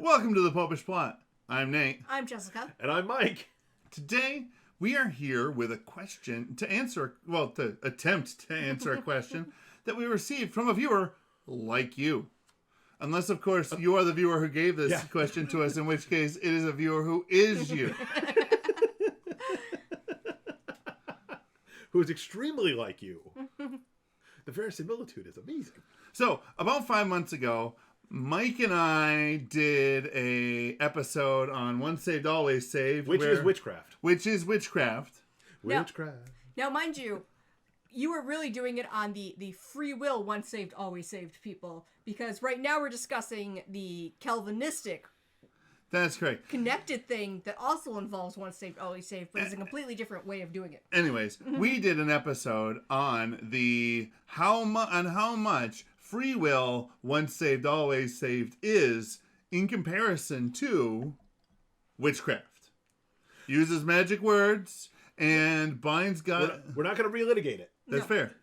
Welcome to the Popish plot. I'm Nate. I'm Jessica. And I'm Mike. Today, we are here with a question to attempt to answer a question that we received from a viewer like you. Unless, of course, you are the viewer who gave this question to us, in which case it is a viewer who is you. Who is extremely like you. The verisimilitude is amazing. So, about 5 months ago, Mike and I did a episode on Once Saved, Always Saved. Which is witchcraft. Which is witchcraft. Witchcraft. Now, mind you, you were really doing it on the free will once saved, always saved people. Because right now we're discussing the Calvinistic That's correct. connected thing that also involves once saved, always saved, but it's a completely different way of doing it. Anyways, we did an episode on how much free will, once saved, always saved, is in comparison to witchcraft. Uses magic words and binds God. We're not going to relitigate it. That's fair.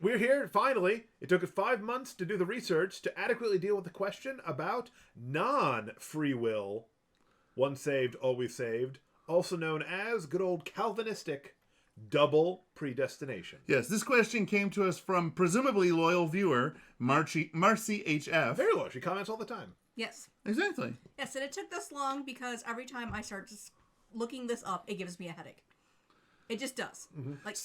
We're here, finally. It took us 5 months to do the research to adequately deal with the question about non-free will, once saved, always saved, also known as good old Calvinistic double predestination. Yes, this question came to us from presumably loyal viewer Marci HF. Very low. She comments all the time. Yes. Exactly. Yes, and it took this long because every time I start just looking this up, it gives me a headache. It just does. Mm-hmm. Like...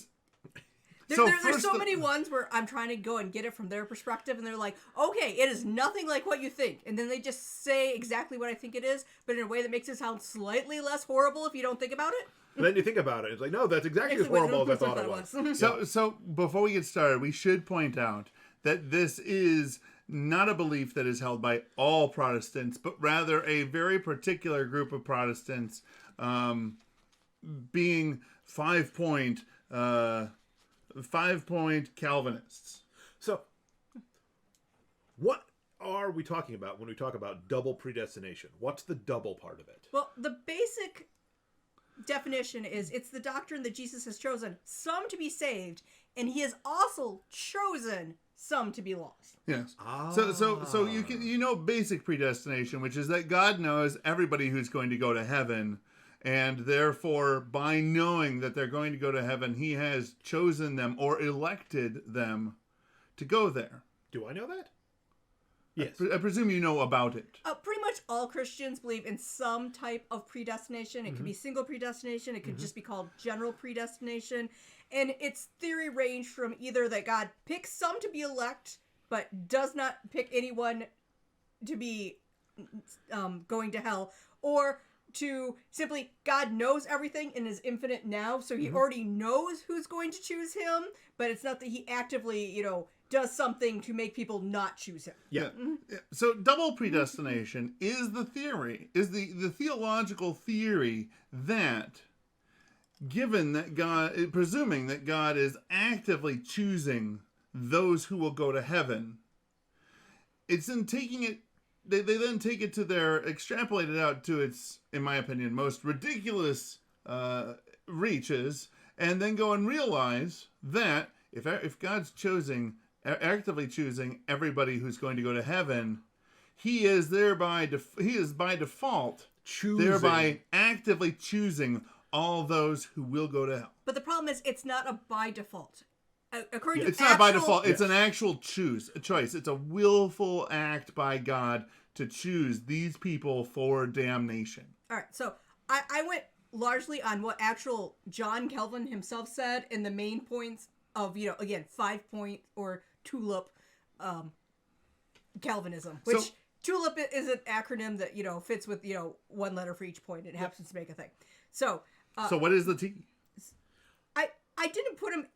There's so many ones where I'm trying to go and get it from their perspective, and they're like, okay, it is nothing like what you think. And then they just say exactly what I think it is, but in a way that makes it sound slightly less horrible if you don't think about it. But then you think about it, it's like, no, that's exactly as horrible as I thought it was. So before we get started, we should point out that this is not a belief that is held by all Protestants, but rather a very particular group of Protestants, being 5-point Calvinists. So, what are we talking about when we talk about double predestination? What's the double part of it? Well, the basic definition is it's the doctrine that Jesus has chosen some to be saved, and he has also chosen some to be lost. Yes. So you know basic predestination, which is that God knows everybody who's going to go to heaven. And therefore, by knowing that they're going to go to heaven, he has chosen them or elected them to go there. Do I know that? Yes. I presume you know about it. Pretty much all Christians believe in some type of predestination. It could be single predestination. It could just be called general predestination. And its theory ranged from either that God picks some to be elect, but does not pick anyone to be going to hell, or to simply God knows everything in his infinite now, so he already knows who's going to choose him, but it's not that he actively, does something to make people not choose him. Yeah. So double predestination is the theory, is the theological theory that given that God, presuming that God is actively choosing those who will go to heaven, it's in taking it They then take it to extrapolate it out to its, in my opinion, most ridiculous reaches, and then go and realize that if God's actively choosing everybody who's going to go to heaven, he is by default thereby actively choosing all those who will go to hell. But the problem is, it's not a by default. According to it's not by default. It's an actual choice. It's a willful act by God to choose these people for damnation. All right. So I went largely on what actual John Calvin himself said in the main points of, again, 5-point or T.U.L.I.P. Calvinism, which T.U.L.I.P. is an acronym that, fits with, one letter for each point. It happens to make a thing. So what is the T? I didn't put him...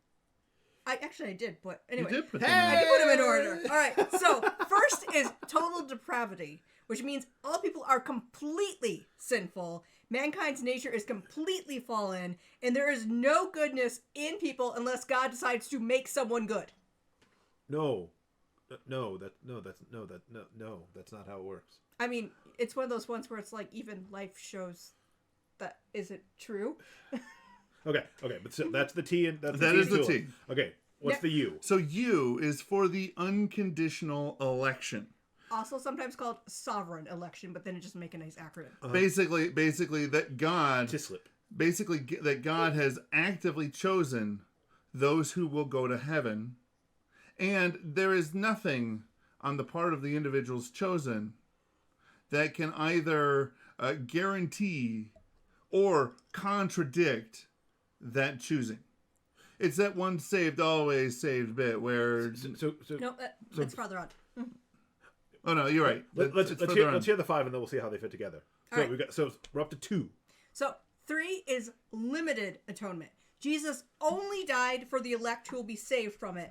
I did, but anyway. You did put I did put them in order. All right. So first is total depravity, which means all people are completely sinful. Mankind's nature is completely fallen, and there is no goodness in people unless God decides to make someone good. No, that's not how it works. I mean, it's one of those ones where it's like even life shows that isn't true. Okay, but so that's the T, and that is the T. Okay, what's the U? So U is for the unconditional election. Also sometimes called sovereign election, but then it just make a nice acronym. Basically that God T.U.L.I.P. basically that God has actively chosen those who will go to heaven, and there is nothing on the part of the individuals chosen that can either guarantee or contradict that choosing. It's that once saved, always saved bit where... No, that's farther on. Oh, no, you're right. Let's hear the 5, and then we'll see how they fit together. So we're up to 2. So 3 is limited atonement. Jesus only died for the elect who will be saved from it.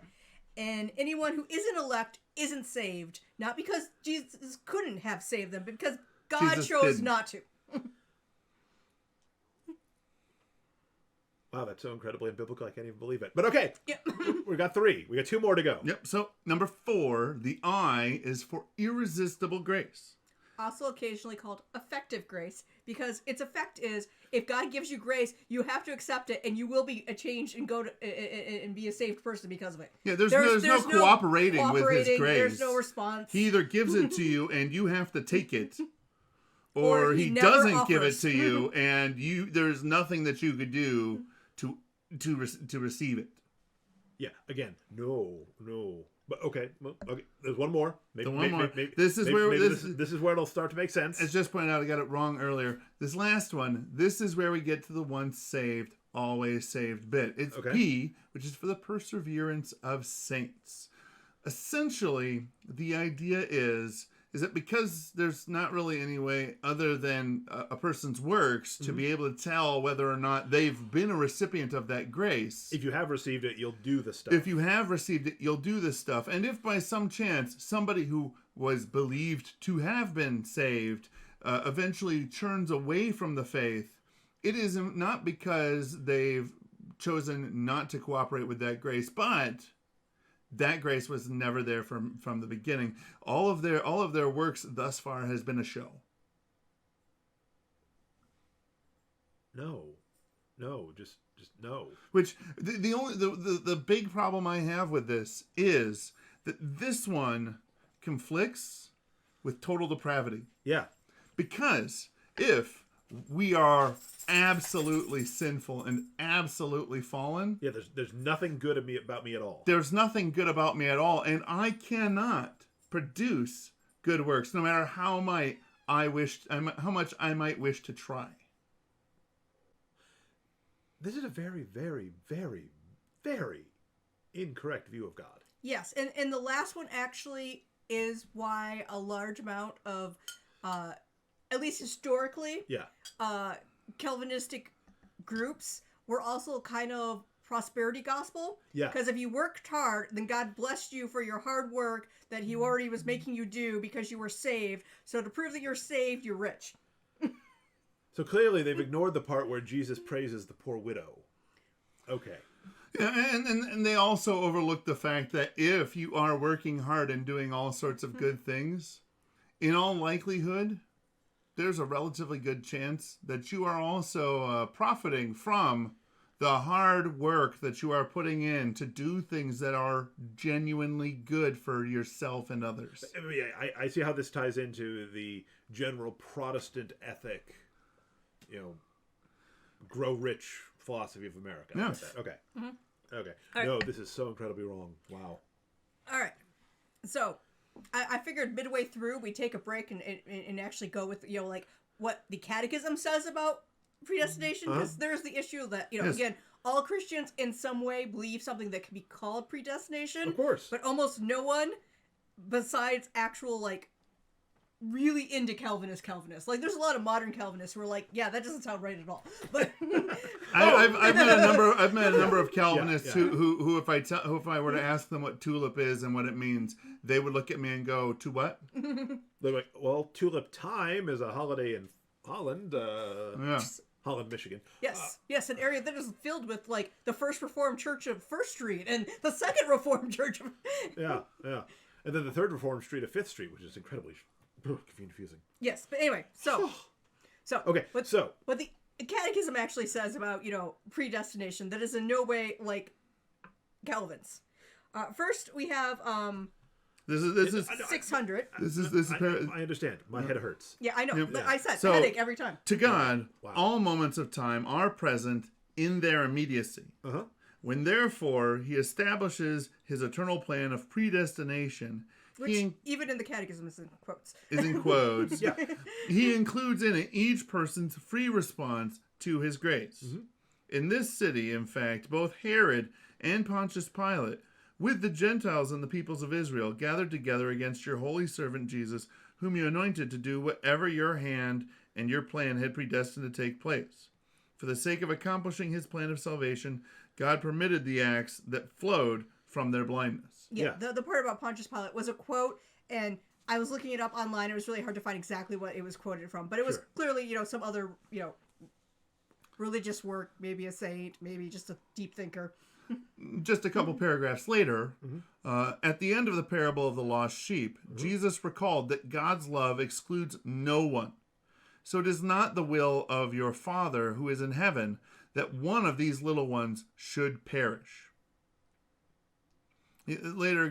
And anyone who isn't elect isn't saved. Not because Jesus couldn't have saved them, but because God Jesus chose didn't. not to. Wow, that's so incredibly unbiblical, I can't even believe it. But okay, Yep. we got 3. We got 2 more to go. Yep, so number 4, the I is for irresistible grace. Also occasionally called effective grace, because its effect is if God gives you grace, you have to accept it, and you will be changed and go to and be a saved person because of it. Yeah, there's no cooperating with his grace. There's no response. He either gives it to you and you have to take it, or he never doesn't give it offers. to you and there's nothing that you could do to receive it. Yeah, again, no. But okay, there's one more. Maybe, One more. This is where it'll start to make sense. As just pointed out, I got it wrong earlier. This last one, this is where we get to the once saved, always saved bit. It's P, which is for the perseverance of saints. Essentially, the idea is that because there's not really any way other than a person's works to be able to tell whether or not they've been a recipient of that grace. If you have received it, you'll do the stuff. If you have received it, you'll do this stuff. And if by some chance somebody who was believed to have been saved eventually turns away from the faith, it is not because they've chosen not to cooperate with that grace, but that grace was never there from the beginning. All of their works thus far has been a show. No, just no. Which the big problem I have with this is that this one conflicts with total depravity. Yeah. Because if we are absolutely sinful and absolutely fallen, Yeah, there's nothing good about me at all. there's nothing good about me at all, and I cannot produce good works, no matter how much I might wish to try. This is a very, very, very, very incorrect view of God. Yes, and the last one actually is why a large amount of, at least historically, Yeah. Calvinistic groups were also kind of prosperity gospel. Yeah. Because if you worked hard, then God blessed you for your hard work that he already was making you do because you were saved. So to prove that you're saved, you're rich. So clearly they've ignored the part where Jesus praises the poor widow. Okay. Yeah, and they also overlook the fact that if you are working hard and doing all sorts of good things, in all likelihood, there's a relatively good chance that you are also profiting from the hard work that you are putting in to do things that are genuinely good for yourself and others. I see how this ties into the general Protestant ethic, grow rich philosophy of America. Yeah. Like that. Okay. Mm-hmm. Okay. All No, right. this is so incredibly wrong. Wow. All right. So I figured midway through we take a break and actually go with like what the Catechism says about predestination, because there's the issue that Yes. again, all Christians in some way believe something that can be called predestination, Of course. but almost no one besides actual really into Calvinists. Like there's a lot of modern Calvinists who are like, yeah, that doesn't sound right at all. But I've met a number of Calvinists Yeah. who if I were to ask them what tulip is and what it means, they would look at me and go, "To what?" They're like, well, Tulip Time is a holiday in Holland. Yeah. Holland, Michigan. yes, an area that is filled with the First Reformed Church of First Street and the Second Reformed Church of Yeah. And then the Third Reformed Street of Fifth Street, which is incredibly confusing. Yes, but anyway, so Okay, what the Catechism actually says about predestination that is in no way like Calvin's. First, we have This is 600. I understand. My head hurts. Yeah, I know. Yeah. I said So- headache every time. to God. Wow. All moments of time are present in their immediacy. Uh-huh. When therefore he establishes his eternal plan of predestination, Which, even in the catechism, is in quotes. is in quotes. Yeah. He includes in it each person's free response to his grace. Mm-hmm. In this city, in fact, both Herod and Pontius Pilate, with the Gentiles and the peoples of Israel, gathered together against your holy servant Jesus, whom you anointed to do whatever your hand and your plan had predestined to take place. For the sake of accomplishing his plan of salvation, God permitted the acts that flowed from their blindness. Yeah, the part about Pontius Pilate was a quote, and I was looking it up online. It was really hard to find exactly what it was quoted from, but it was Sure. clearly, some other, religious work, maybe a saint, maybe just a deep thinker. Just a couple paragraphs later, at the end of the parable of the lost sheep, Jesus recalled that God's love excludes no one. So it is not the will of your Father who is in heaven that one of these little ones should perish. Later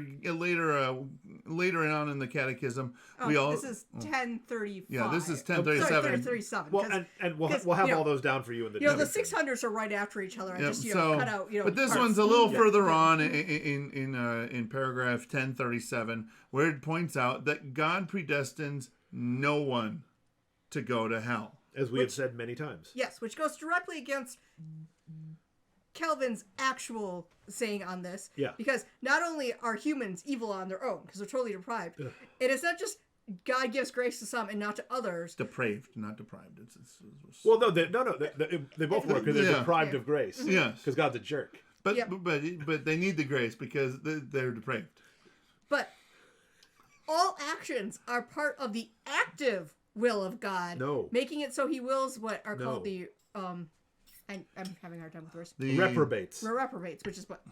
on in the catechism, This is 1035. Yeah, this is Sorry, 1037. 1037. Well, and we'll 'cause, have all those down for you in the the 600s are right after each other. I Yep, just, so, cut out, but this parts. one's a little further on in paragraph 1037, where it points out that God predestines no one to go to hell. as we have said many times. Yes, which goes directly against Calvin's actual saying on this. Yeah. Because not only are humans evil on their own, because they're totally deprived, it is not just God gives grace to some and not to others. Depraved, not deprived. Well, no, they both work because they're Yeah. deprived of grace. Yes. Because God's a jerk. But, Yep. but they need the grace because they're depraved. But all actions are part of the active will of God. No. Making it so he wills what are No. called the, I'm having a hard time with words. The Reprobates. Reprobates, which is what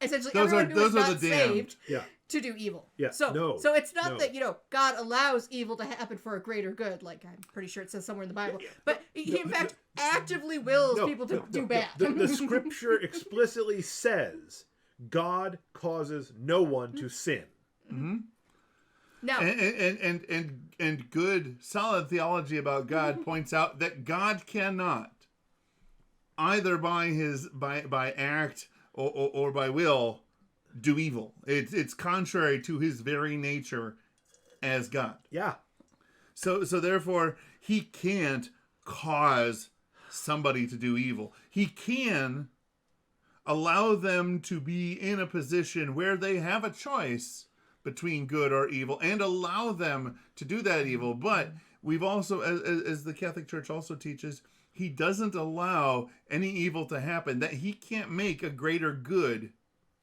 essentially Those are- everyone who is those are not the damned. saved Yeah. to do evil. Yeah, So no, so it's not no. that God allows evil to happen for a greater good, like I'm pretty sure it says somewhere in the Bible. But he in fact actively wills people to do bad. The scripture explicitly says God causes no one to sin. Now, And good, solid theology about God points out that God cannot, either by act or by will, do evil. It's contrary to his very nature as God. Yeah. So therefore, he can't cause somebody to do evil. He can allow them to be in a position where they have a choice between good or evil and allow them to do that evil. But we've also, as the Catholic Church also teaches, he doesn't allow any evil to happen that he can't make a greater good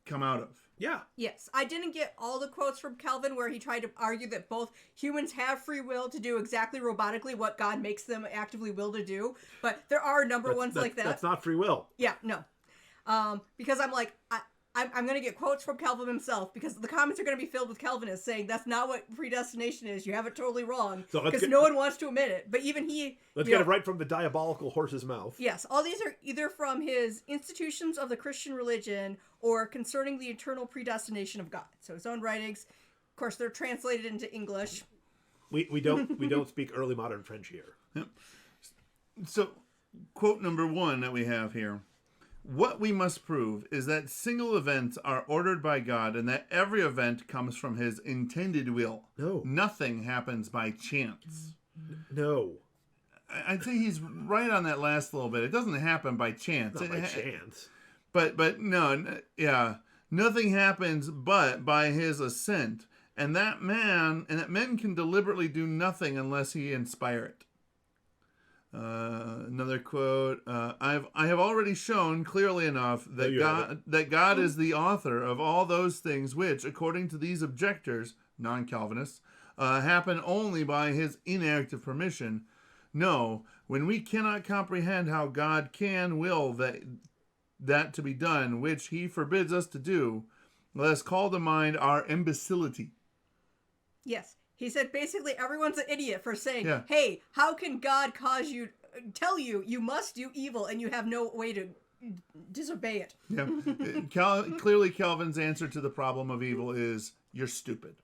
come out of. Yeah. yes, I didn't get all the quotes from Calvin where he tried to argue that both humans have free will to do exactly robotically what God makes them actively will to do. But there are a number of ones like that. That's not free will. Yeah, no. Because I'm like, I'm going to get quotes from Calvin himself because the comments are going to be filled with Calvinists saying that's not what predestination is. You have it totally wrong. So let's Because get- no one wants to admit it. But even he... Let's you get know, it right from the diabolical horse's mouth. Yes, all these are either from his Institutions of the Christian Religion or Concerning the Eternal Predestination of God. So his own writings. Of course, they're translated into English. We don't speak early modern French here. So, quote number 1 that we have here. What we must prove is that single events are ordered by God and that every event comes from his intended will. No. Nothing happens by chance. No. I'd say he's right on that last little bit. It doesn't happen by chance. Not by chance. But no, yeah. Nothing happens but by his assent. And that men can deliberately do nothing unless he inspire it. Another quote. I have already shown clearly enough that God is the author of all those things which, according to these objectors, non-Calvinists, happen only by his inactive permission. No, when we cannot comprehend how God can will that to be done, which he forbids us to do, let us call to mind our imbecility. Yes. He said basically everyone's an idiot for saying, Yeah. hey, how can God tell you you must do evil and you have no way to disobey it? Yeah. Clearly Calvin's answer to the problem of evil is, you're stupid.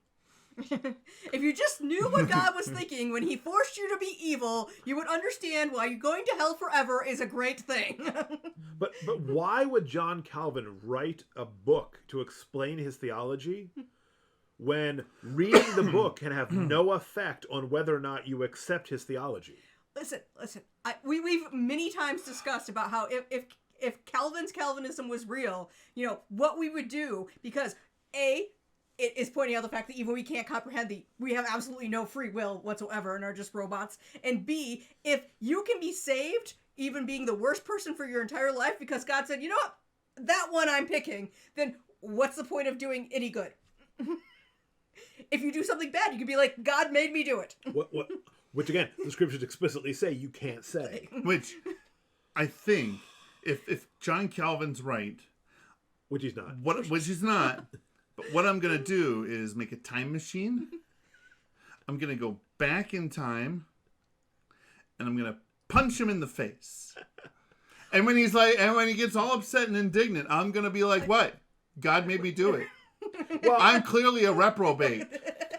If you just knew what God was thinking when he forced you to be evil, you would understand why going to hell forever is a great thing. But why would John Calvin write a book to explain his theology when reading the book can have no effect on whether or not you accept his theology? Listen. We've many times discussed about how if Calvinism was real, what we would do, because A, it is pointing out the fact that even we can't comprehend we have absolutely no free will whatsoever and are just robots. And B, if you can be saved, even being the worst person for your entire life, because God said, you know what, that one I'm picking, then what's the point of doing any good? If you do something bad, you can be like, God made me do it. Which again, the scriptures explicitly say you can't say. Which I think, if John Calvin's right, Which he's not. Which he's not. But what I'm going to do is make a time machine. I'm going to go back in time. And I'm going to punch him in the face. And when he gets all upset and indignant, I'm going to be like, what? God made me do it. Well, I'm clearly a reprobate.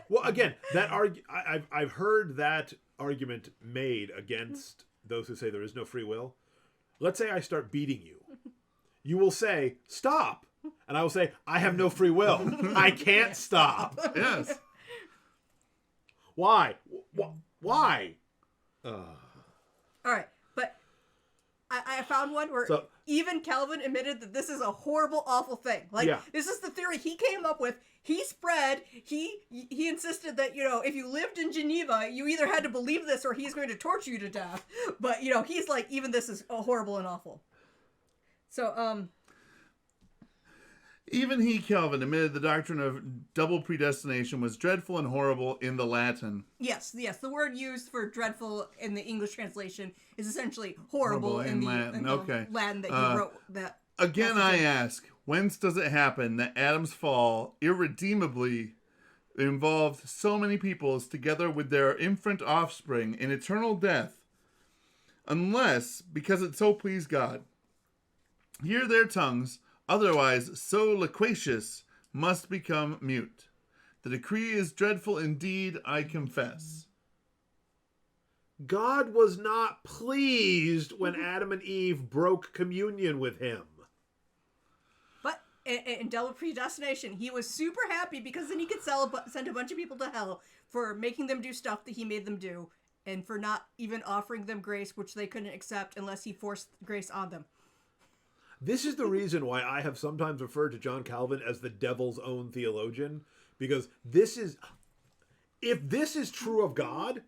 Well, again, I've heard that argument made against those who say there is no free will. Let's say I start beating you. You will say, stop. And I will say, I have no free will. I can't stop. Yes. Why? Why? All right, but I found one where even Calvin admitted that this is a horrible, awful thing. This is the theory he came up with. He spread. He insisted that if you lived in Geneva, you either had to believe this or he's going to torture you to death. But he's like, even this is horrible and awful. So even he, Calvin, admitted the doctrine of double predestination was dreadful and horrible in the Latin. Yes. The word used for dreadful in the English translation is essentially horrible in Latin. Okay. Latin that you wrote that. Again, I ask, whence does it happen that Adam's fall irredeemably involved so many peoples together with their infant offspring in eternal death, unless, because it so pleased God, here their tongues, otherwise so loquacious, must become mute. The decree is dreadful indeed, I confess. God was not pleased when Adam and Eve broke communion with him. But in Double Predestination, he was super happy because then he could send a bunch of people to hell for making them do stuff that he made them do, and for not even offering them grace, which they couldn't accept unless he forced grace on them. This is the reason why I have sometimes referred to John Calvin as the devil's own theologian, because if this is true of God,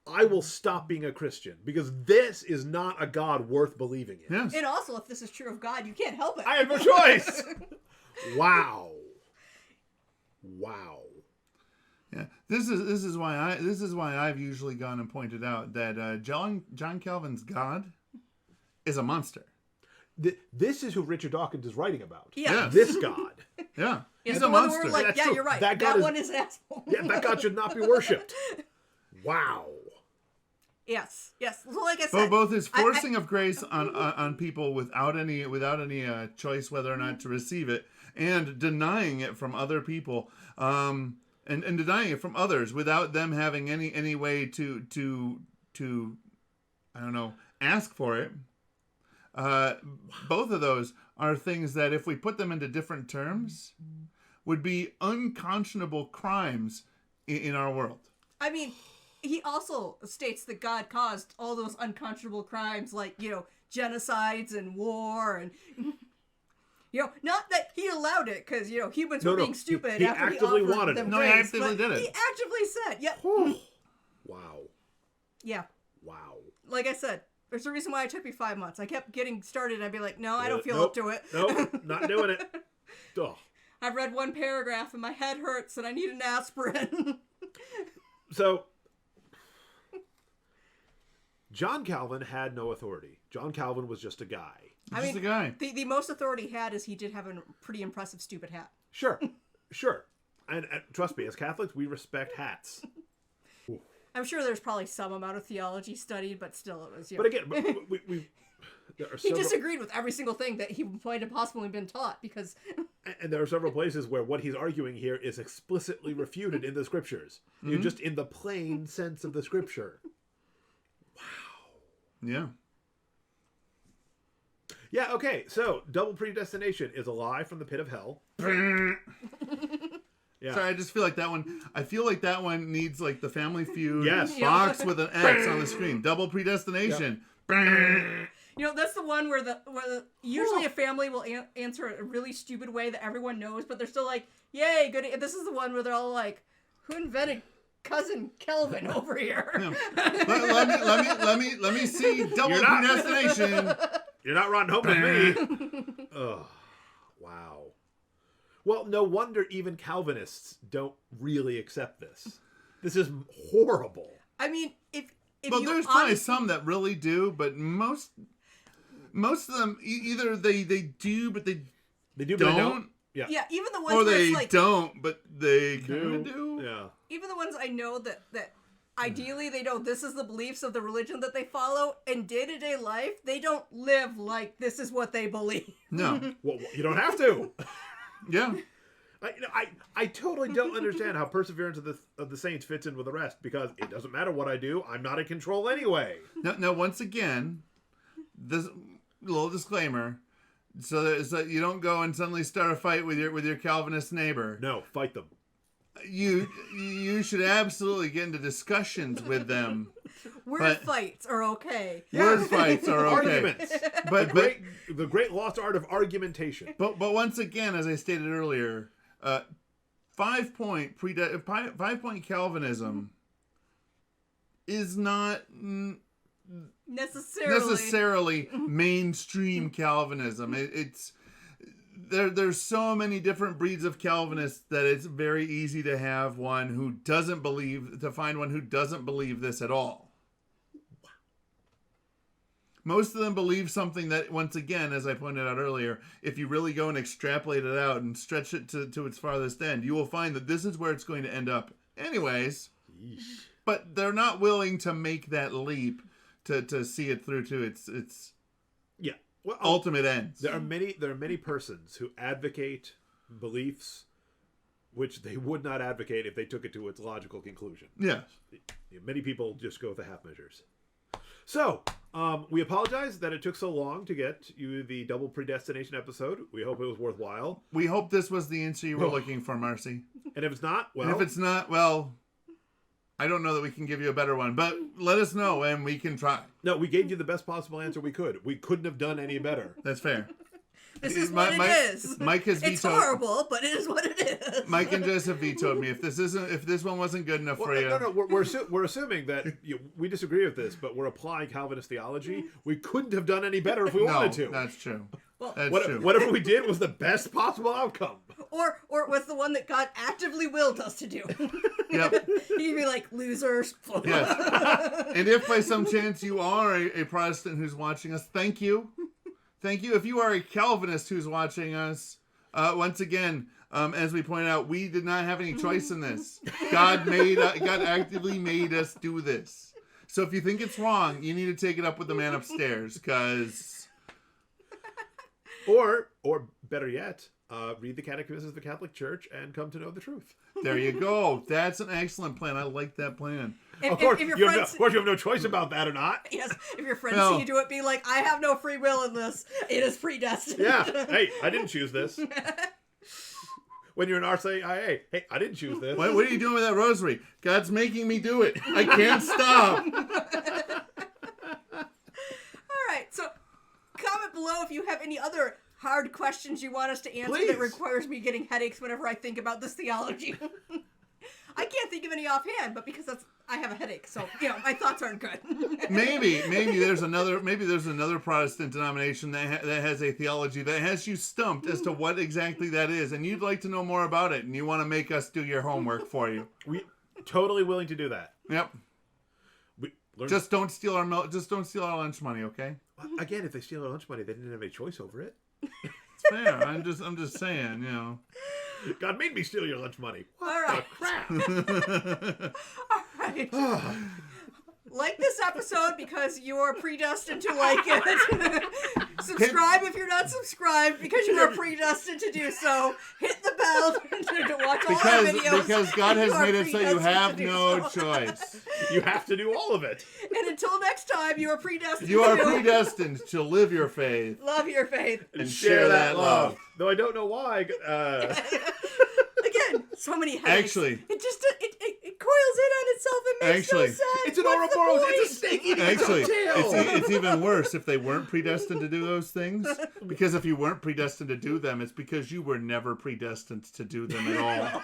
I will stop being a Christian, because this is not a God worth believing in. Yes. And also, if this is true of God, you can't help it. I have no choice. Wow. Yeah. This is why I've usually gone and pointed out that John Calvin's God is a monster. This is who Richard Dawkins is writing about. Yeah. This God. Yeah. He's the a one monster. where we're like, That's yeah, true. you're right. That That God one is an asshole. Yeah, that God should not be worshipped. Wow. Yes. So like I said, Both his forcing of grace on people without any choice whether or not to receive it, and denying it from other people, and denying it from others without them having any way to I don't know, ask for it. Both of those are things that, if we put them into different terms, would be unconscionable crimes in our world. I mean, he also states that God caused all those unconscionable crimes, like, genocides and war, and not that he allowed it, because humans were being stupid. He after actively he offered wanted them it. No, he grace, actively but did it. He actively said, "Yep." Wow. Yeah. Wow. Like I said, there's a reason why it took me 5 months. I kept getting started, and I'd be like, "No, I don't feel Nope. up to it." Nope, not doing it. Ugh. I've read one paragraph, and my head hurts, and I need an aspirin. So, John Calvin had no authority. John Calvin was just a guy. Just a guy. The most authority he had is he did have a pretty impressive stupid hat. Sure. And trust me, as Catholics, we respect hats. I'm sure there's probably some amount of theology studied, but still it was, But again, we there are he several... disagreed with every single thing that he might have possibly been taught, because And there are several places where what he's arguing here is explicitly refuted in the scriptures. You're just in the plain sense of the scripture. Yeah. Yeah, okay, so double predestination is a lie from the pit of hell. Yeah. Sorry, I just feel like that one. I feel like that one needs like the Family Feud Yes. box with an X on the screen. Double predestination. That's the one where usually a family will answer it a really stupid way that everyone knows, but they're still like, "Yay, good!" This is the one where they're all like, "Who invented cousin Kelvin over here?" Yeah. Let me see double predestination. You're not running home with me. Oh, wow. Well, no wonder even Calvinists don't really accept this. This is horrible. I mean, if There's probably some that really do, but most of them either they do, but they do, but they don't. Yeah, even the ones or where they it's like, don't, but they kind of do. Yeah. Even the ones I know that ideally they know this is the beliefs of the religion that they follow. In day-to-day life, they don't live like this is what they believe. No. Well, you don't have to. Yeah. I totally don't understand how perseverance of the saints fits in with the rest, because it doesn't matter what I do, I'm not in control anyway. Now once again, this little disclaimer, so that you don't go and suddenly start a fight with your Calvinist neighbor. No, fight them. You should absolutely get into discussions with them. Word fights are okay. Word fights are okay. Arguments. But the great lost art of argumentation. But once again, as I stated earlier, 5-point Calvinism is not necessarily mainstream Calvinism. It's there's so many different breeds of Calvinists that it's very easy to have one who doesn't believe this at all. Most of them believe something that, once again, as I pointed out earlier, if you really go and extrapolate it out and stretch it to its farthest end, you will find that this is where it's going to end up anyways. Yeesh. But they're not willing to make that leap to see it through to its ultimate ends. There are many persons who advocate beliefs which they would not advocate if they took it to its logical conclusion. Yes. Many people just go with the half measures. So, we apologize that it took so long to get you the double predestination episode. We hope it was worthwhile. We hope this was the answer you were looking for, Marci. And if it's not, I don't know that we can give you a better one, but let us know and we can try. No, we gave you the best possible answer we could. We couldn't have done any better. That's fair. This is what it is. Mike has vetoed. It's horrible, but it is what it is. Mike and Jess have vetoed me. If this one wasn't good enough for you, no, we're assuming that we disagree with this, but we're applying Calvinist theology. We couldn't have done any better if we wanted to. That's true. Well, whatever we did was the best possible outcome. Or it was the one that God actively willed us to do. Yep. You'd be like, losers. Yes. And if by some chance you are a Protestant who's watching us, thank you. Thank you. If you are a Calvinist who's watching us, once again, as we pointed out, we did not have any choice in this. God actively made us do this. So if you think it's wrong, you need to take it up with the man upstairs, because... Or better yet, read the Catechism of the Catholic Church and come to know the truth. There you go. That's an excellent plan. I like that plan. Of course, you have no choice about that or not. Yes, if your friends see you do it, be like, I have no free will in this. It is predestined. Yeah. Hey, I didn't choose this. When you're in RCIA, hey, I didn't choose this. What are you doing with that rosary? God's making me do it. I can't stop. All right, so comment below if you have any other hard questions you want us to answer. Please. That requires me getting headaches whenever I think about this theology. I can't think of any offhand, but because I have a headache, so my thoughts aren't good. maybe there's another Protestant denomination that has a theology that has you stumped as to what exactly that is, and you'd like to know more about it, and you want to make us do your homework for you. We totally willing to do that. Yep. Just don't steal our lunch money, okay? Again, if they steal our lunch money, they didn't have any choice over it. It's fair. I'm just saying, God made me steal your lunch money. All right. Crap. All right. Like this episode because you're predestined to like it. Subscribe if you're not subscribed because you are predestined to do so. Hit the bell to watch all our videos. Because God has made it so you have predestined to do no so. choice. You have to do all of it. And until next time, you are predestined You are to predestined to live your faith love your faith. and share that love. Though I don't know why. Again, so many headaches. Actually- it coils in on itself and makes no Actually- sense. It's an What's the Ouroboros. point? It's a snake eating its Actually, own tail. it's even worse if they weren't predestined to do those things. Because if you weren't predestined to do them, it's because you were never predestined to do them at all.